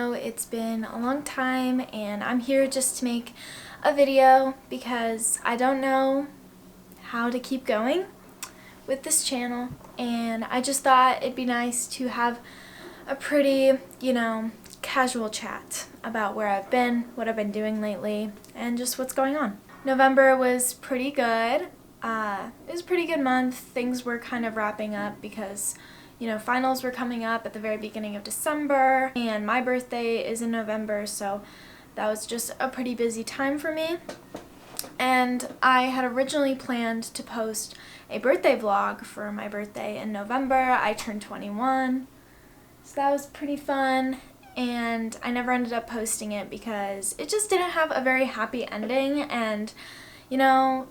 know it's been a long time and I'm here just to make a video because I don't know how to keep going with this channel, and I just thought it'd be nice to have a pretty, casual chat about where I've been, what I've been doing lately, and just what's going on. November was pretty good. It was a pretty good month. Things were kind of wrapping up because finals were coming up at the very beginning of December, and my birthday is in November, so that was just a pretty busy time for me. And I had originally planned to post a birthday vlog for my birthday in November. I turned 21, so that was pretty fun, and I never ended up posting it because it just didn't have a very happy ending, and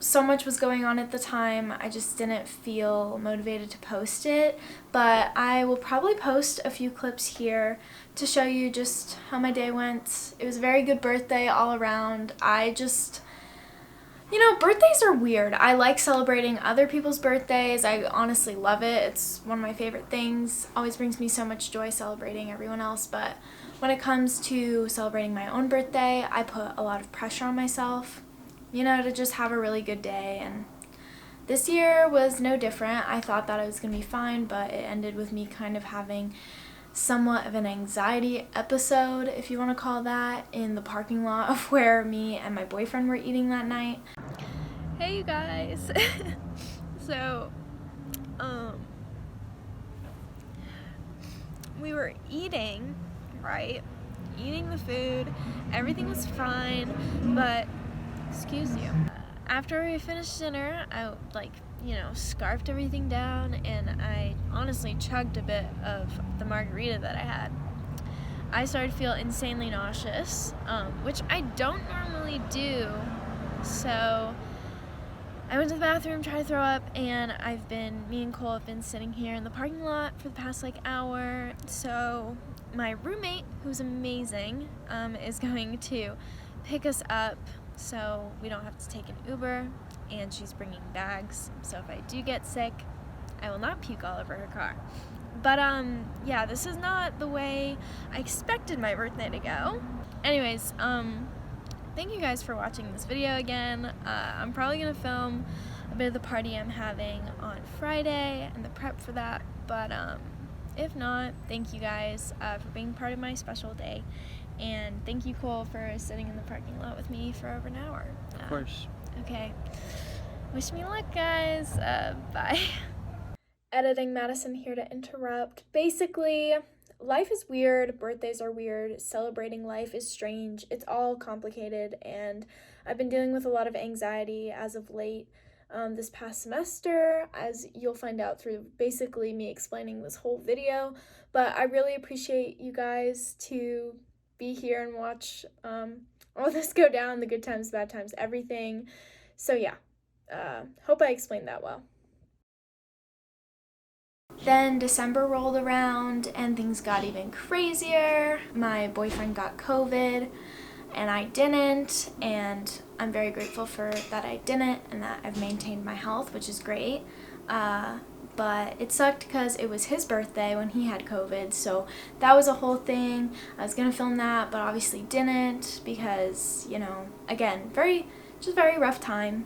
so much was going on at the time. I just didn't feel motivated to post it, but I will probably post a few clips here to show you just how my day went. It was a very good birthday all around. Birthdays are weird. I like celebrating other people's birthdays. I honestly love it. It's one of my favorite things. Always brings me so much joy celebrating everyone else, but when it comes to celebrating my own birthday, I put a lot of pressure on myself, to just have a really good day, and this year was no different. I thought that I was going to be fine, but it ended with me kind of having somewhat of an anxiety episode, if you want to call that, in the parking lot of where me and my boyfriend were eating that night. Hey you guys. So, we were eating, right? Eating the food, everything was fine, but excuse you. After we finished dinner, I scarfed everything down, and I honestly chugged a bit of the margarita that I had. I started to feel insanely nauseous, which I don't normally do, so I went to the bathroom, tried to throw up, and me and Cole have been sitting here in the parking lot for the past hour. So my roommate, who's amazing, is going to pick us up so we don't have to take an Uber, and she's bringing bags, so if I do get sick, I will not puke all over her car. But yeah, this is not the way I expected my birthday to go. Anyways, thank you guys for watching this video again. I'm probably gonna film a bit of the party I'm having on Friday and the prep for that, but if not, thank you guys for being part of my special day. And thank you, Cole, for sitting in the parking lot with me for over an hour. Of course. Okay. Wish me luck, guys. Bye. Editing Madison here to interrupt. Basically, life is weird. Birthdays are weird. Celebrating life is strange. It's all complicated, and I've been dealing with a lot of anxiety as of late this past semester, as you'll find out through basically me explaining this whole video. But I really appreciate you guys to be here and watch all this go down, the good times, bad times, everything. So yeah, hope I explained that well. Then December rolled around and things got even crazier. My boyfriend got COVID and I didn't, and I'm very grateful for that I didn't and that I've maintained my health, which is great. But it sucked because it was his birthday when he had COVID, so that was a whole thing. I was gonna film that, but obviously didn't because, again, very rough time.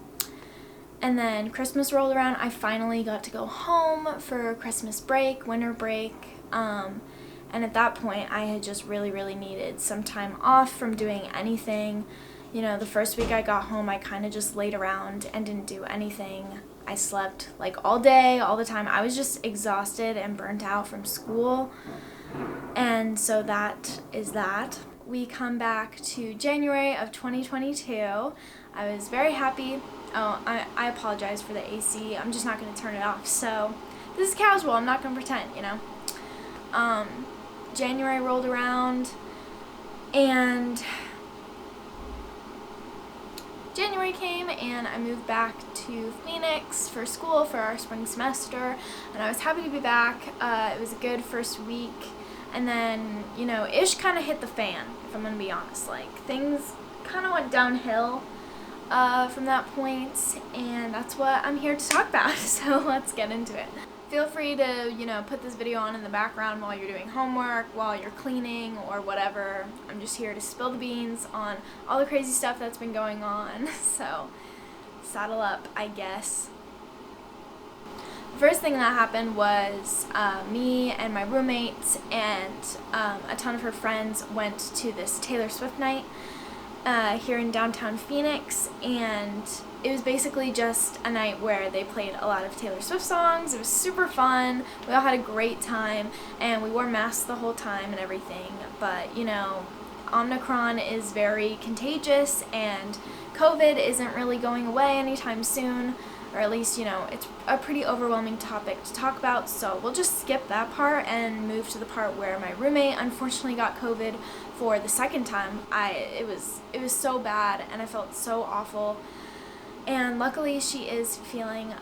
And then Christmas rolled around. I finally got to go home for Christmas break, winter break, and at that point I had just really needed some time off from doing anything. The first week I got home, I kind of just laid around and didn't do anything. I slept all day, all the time. I was just exhausted and burnt out from school. And so that is that. We come back to January of 2022. I was very happy. Oh, I apologize for the AC. I'm just not going to turn it off. So this is casual. I'm not going to pretend, January rolled around, and January came and I moved back to Phoenix for school for our spring semester, and I was happy to be back. It was a good first week, and then, ish kind of hit the fan, if I'm going to be honest. Things kind of went downhill from that point, and that's what I'm here to talk about, so let's get into it. feel free to, you know, put this video on in the background while you're doing homework, while you're cleaning, or whatever. I'm just here to spill the beans on all the crazy stuff that's been going on. So, saddle up, I guess. The first thing that happened was me and my roommates and a ton of her friends went to this Taylor Swift night here in downtown Phoenix, and it was basically just a night where they played a lot of Taylor Swift songs. It was super fun. We all had a great time, and we wore masks the whole time and everything, but you know, Omicron is very contagious and COVID isn't really going away anytime soon, or at least, you know, it's a pretty overwhelming topic to talk about, so we'll just skip that part and move to the part where my roommate unfortunately got COVID for the second time. It was so bad, and I felt so awful, and luckily she is feeling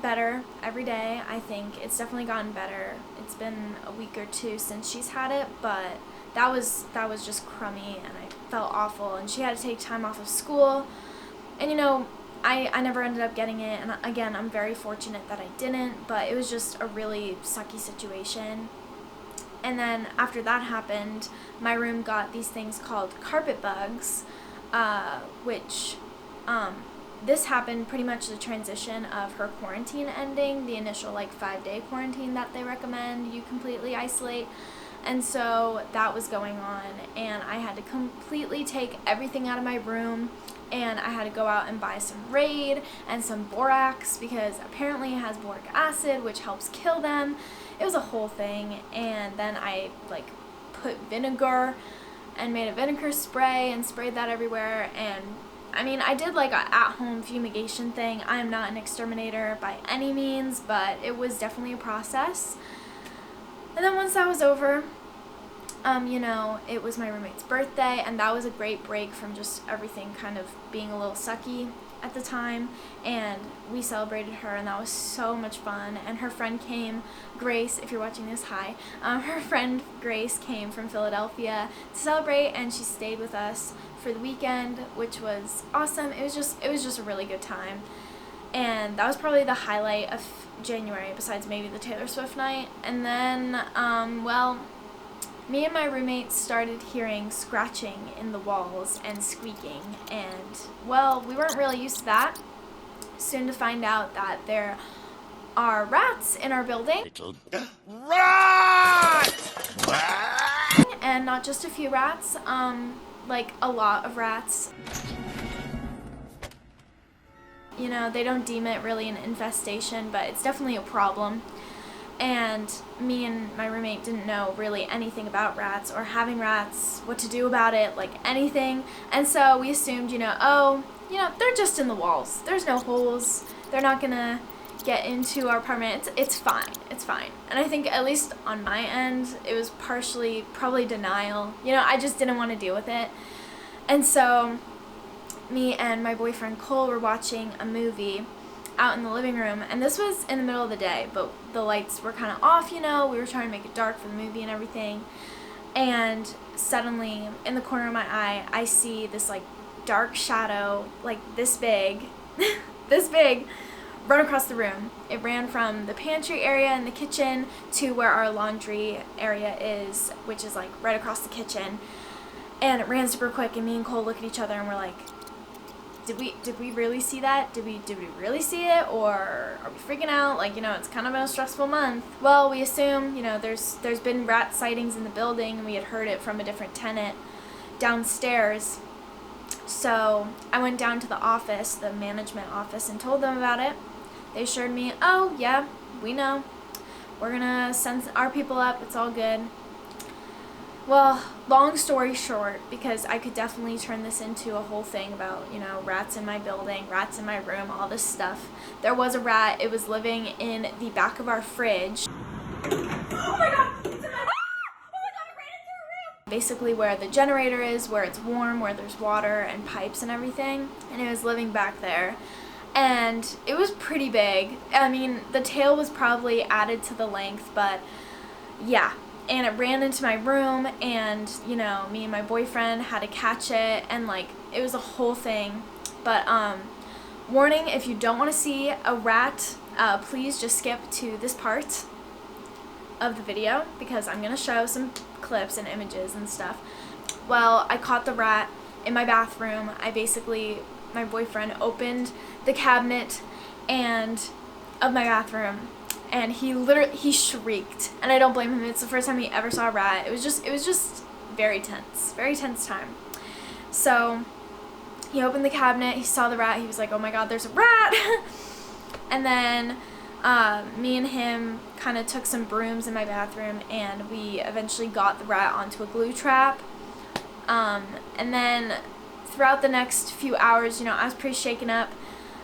better every day. I think it's definitely gotten better. It's been a week or two since she's had it, but that was just crummy, and I felt awful, and she had to take time off of school, and you know, I never ended up getting it, and again, I'm very fortunate that I didn't, but it was just a really sucky situation. And then after that happened, my room got these things called carpet bugs, which this happened pretty much the transition of her quarantine ending, the initial like 5-day quarantine that they recommend you completely isolate. And so that was going on, and I had to completely take everything out of my room, and I had to go out and buy some Raid and some borax because apparently it has boric acid, which helps kill them. It was a whole thing, and then I like put vinegar and made a vinegar spray and sprayed that everywhere. And I mean, I did like a at-home fumigation thing. I am not an exterminator by any means, but it was definitely a process. And then once that was over, you know, it was my roommate's birthday, and that was a great break from just everything kind of being a little sucky at the time, and we celebrated her, and that was so much fun. And her friend came, Grace, if you're watching this, hi. Her friend Grace came from Philadelphia to celebrate, and she stayed with us for the weekend, which was awesome. It was just a really good time. And that was probably the highlight of January, besides maybe the Taylor Swift night. And then, well, me and my roommates started hearing scratching in the walls and squeaking. And, well, we weren't really used to that. Soon to find out that there are rats in our building. Rats! And not just a few rats, like a lot of rats. You know, they don't deem it really an infestation, but it's definitely a problem. And me and my roommate didn't know really anything about rats or having rats, what to do about it, like anything. And so we assumed, you know, oh, you know, they're just in the walls. There's no holes. They're not gonna get into our apartment. It's fine. It's fine. And I think at least on my end, it was partially probably denial. You know, I just didn't want to deal with it. And so me and my boyfriend Cole were watching a movie out in the living room, and this was in the middle of the day, but the lights were kind of off, you know, we were trying to make it dark for the movie and everything, and suddenly in the corner of my eye I see this like dark shadow, like this big this big, run across the room. It ran from the pantry area and the kitchen to where our laundry area is, which is like right across the kitchen, and it ran super quick, and me and Cole look at each other and we're like, did we really see that? Did we really see it, or are we freaking out? Like, you know, it's kind of been a stressful month. Well, we assume, you know, there's been rat sightings in the building, and we had heard it from a different tenant downstairs. So I went down to the office, the management office, and told them about it. They assured me, oh yeah, we know. We're gonna send our people up, it's all good. Well, long story short, because I could definitely turn this into a whole thing about, you know, rats in my building, rats in my room, all this stuff. There was a rat. It was living in the back of our fridge. Oh my god! It's in my... Oh my god, it ran into our room! Basically where the generator is, where it's warm, where there's water and pipes and everything. And it was living back there. And it was pretty big. I mean, the tail was probably added to the length, but yeah. And it ran into my room, and, you know, me and my boyfriend had to catch it, and, like, it was a whole thing. But, warning, if you don't want to see a rat please just skip to this part of the video because I'm gonna show some clips and images and stuff. Well, I caught the rat in my bathroom. My boyfriend opened the cabinet of my bathroom, and he shrieked, and I don't blame him. It's the first time he ever saw a rat. It was just very tense time. So he opened the cabinet, he saw the rat, he was like, oh my god, there's a rat. And then me and him kind of took some brooms in my bathroom, and we eventually got the rat onto a glue trap. And then throughout the next few hours, I was pretty shaken up.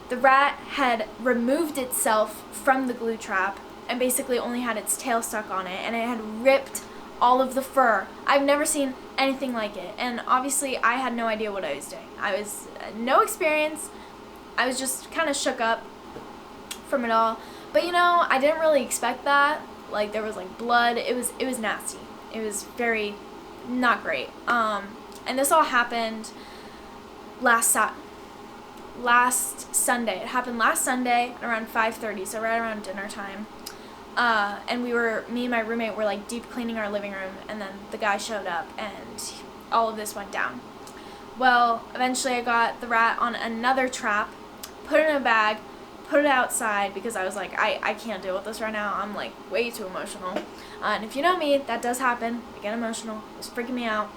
The rat had removed itself from the glue trap and basically only had its tail stuck on it, and it had ripped all of the fur. I've never seen anything like it, and obviously I had no idea what I was doing. I was no experience. I was just kind of shook up from it all. But I didn't really expect that. Like, there was like blood. It was nasty. It was very not great. And this all happened last Sunday. It happened last Sunday at around 5:30, so right around dinner time. And me and my roommate were like deep cleaning our living room, and then the guy showed up, and all of this went down. Well, eventually I got the rat on another trap, put it in a bag, put it outside because I was like, I can't deal with this right now. I'm like way too emotional. And if you know me, that does happen. I get emotional. It was freaking me out.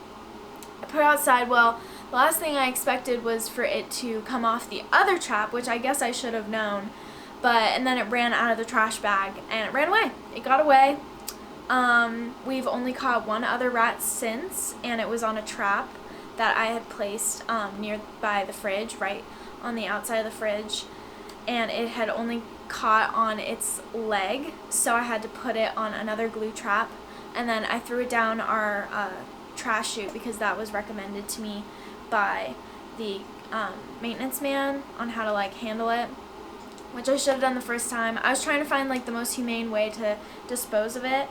I put it outside. Well, the last thing I expected was for it to come off the other trap, which I guess I should have known. And then it ran out of the trash bag, and it ran away. It got away. We've only caught one other rat since, and it was on a trap that I had placed nearby the fridge, right on the outside of the fridge. And it had only caught on its leg, so I had to put it on another glue trap. And then I threw it down our trash chute because that was recommended to me by the maintenance man on how to like handle it, which I should have done the first time. I was trying to find like the most humane way to dispose of it.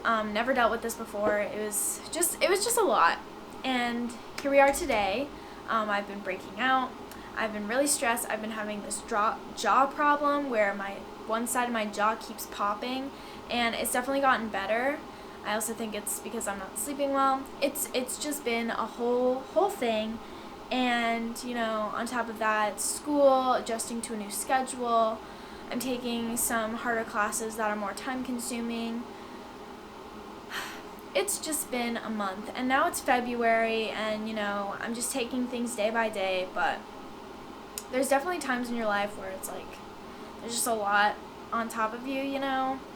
Never dealt with this before. It was just a lot. And here we are today. I've been breaking out. I've been really stressed. I've been having this jaw problem where one side of my jaw keeps popping, and it's definitely gotten better. I also think it's because I'm not sleeping well. It's just been a whole thing. And, on top of that, school, adjusting to a new schedule. I'm taking some harder classes that are more time consuming. It's just been a month, and now it's February, and, I'm just taking things day by day, but there's definitely times in your life where it's like, there's just a lot on top of you,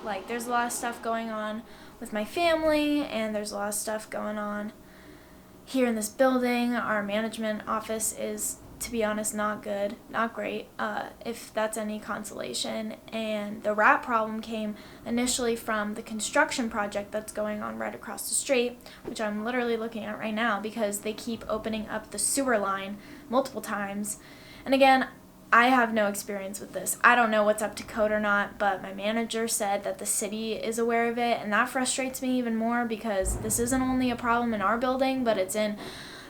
like there's a lot of stuff going on with my family, and there's a lot of stuff going on here in this building. Our management office is, to be honest, not good, not great, if that's any consolation. And the rat problem came initially from the construction project that's going on right across the street, which I'm literally looking at right now because they keep opening up the sewer line multiple times. And again, I have no experience with this. I don't know what's up to code or not, but my manager said that the city is aware of it, and that frustrates me even more because this isn't only a problem in our building, but it's in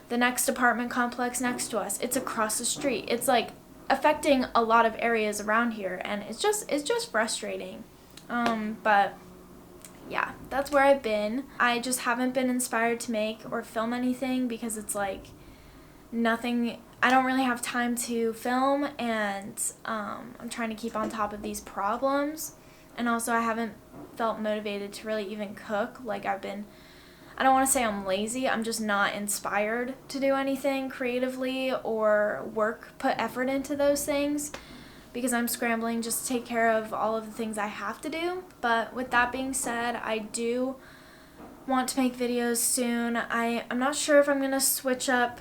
the next apartment complex next to us. It's across the street. It's like affecting a lot of areas around here, and it's just frustrating. But yeah, that's where I've been. I just haven't been inspired to make or film anything because it's like I don't really have time to film, and I'm trying to keep on top of these problems. And also I haven't felt motivated to really even cook. Like I don't want to say I'm lazy, I'm just not inspired to do anything creatively or put effort into those things because I'm scrambling just to take care of all of the things I have to do. But with that being said, I do want to make videos soon. I'm not sure if I'm going to switch up,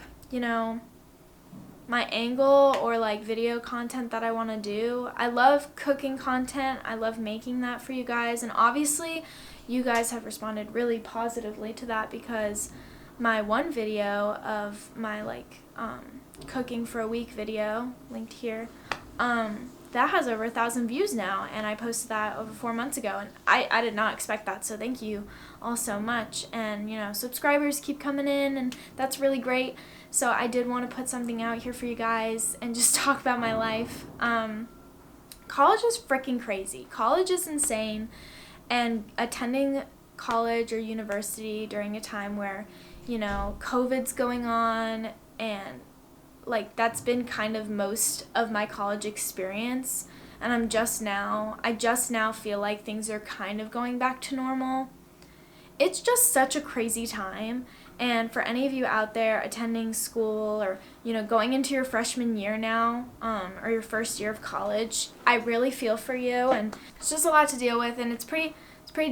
my angle or like video content that I want to do. I love cooking content. I love making that for you guys, and obviously you guys have responded really positively to that because my one video of my cooking for a week video, linked here, that has over 1,000 views now, and I posted that over 4 months ago, and I did not expect that, so thank you all so much. And subscribers keep coming in, and that's really great. So I did want to put something out here for you guys and just talk about my life. college is freaking crazy. College is insane, and attending college or university during a time where, you know, COVID's going on, and like that's been kind of most of my college experience, and I just now feel like things are kind of going back to normal. It's just such a crazy time. And for any of you out there attending school, or, you know, going into your freshman year now, or your first year of college, I really feel for you, and it's just a lot to deal with, and it's pretty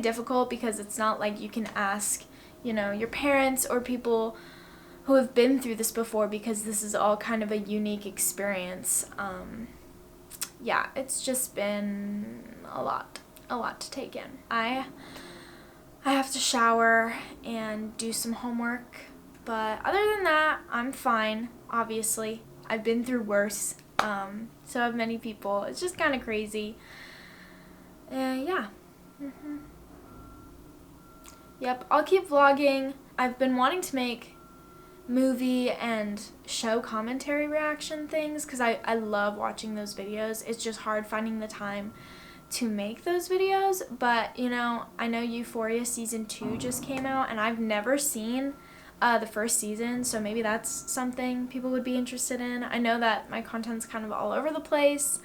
difficult because it's not like you can ask, you know, your parents or people who have been through this before, because this is all kind of a unique experience. Yeah, it's just been a lot to take in. I have to shower and do some homework, but other than that, I'm fine, obviously. I've been through worse, so have many people. It's just kind of crazy. Yeah. Yep, I'll keep vlogging. I've been wanting to make movie and show commentary reaction things because I love watching those videos. It's just hard finding the time to make those videos, but you know, I know Euphoria season 2 just came out, and I've never seen the first season, so maybe that's something people would be interested in. I know that my content's kind of all over the place.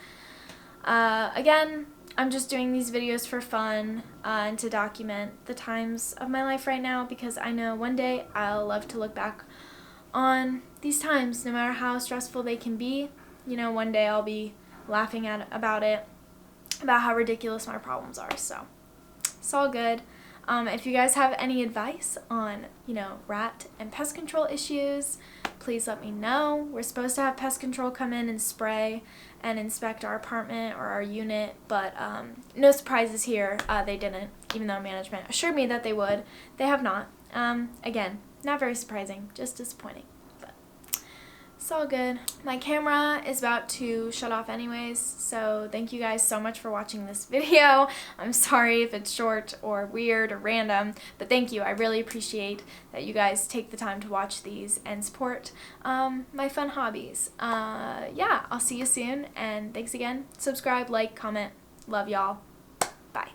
Again, I'm just doing these videos for fun and to document the times of my life right now, because I know one day I'll love to look back on these times, no matter how stressful they can be. You know, one day I'll be laughing about how ridiculous my problems are, so it's all good. If you guys have any advice on, you know, rat and pest control issues, please let me know. We're supposed to have pest control come in and spray and inspect our apartment or our unit, but no surprises here. They didn't, even though management assured me that they would. They have not. Again, not very surprising, just disappointing. It's all good. My camera is about to shut off anyways, so thank you guys so much for watching this video. I'm sorry if it's short or weird or random, but thank you. I really appreciate that you guys take the time to watch these and support my fun hobbies. Yeah, I'll see you soon, and thanks again. Subscribe, like, comment. Love y'all. Bye.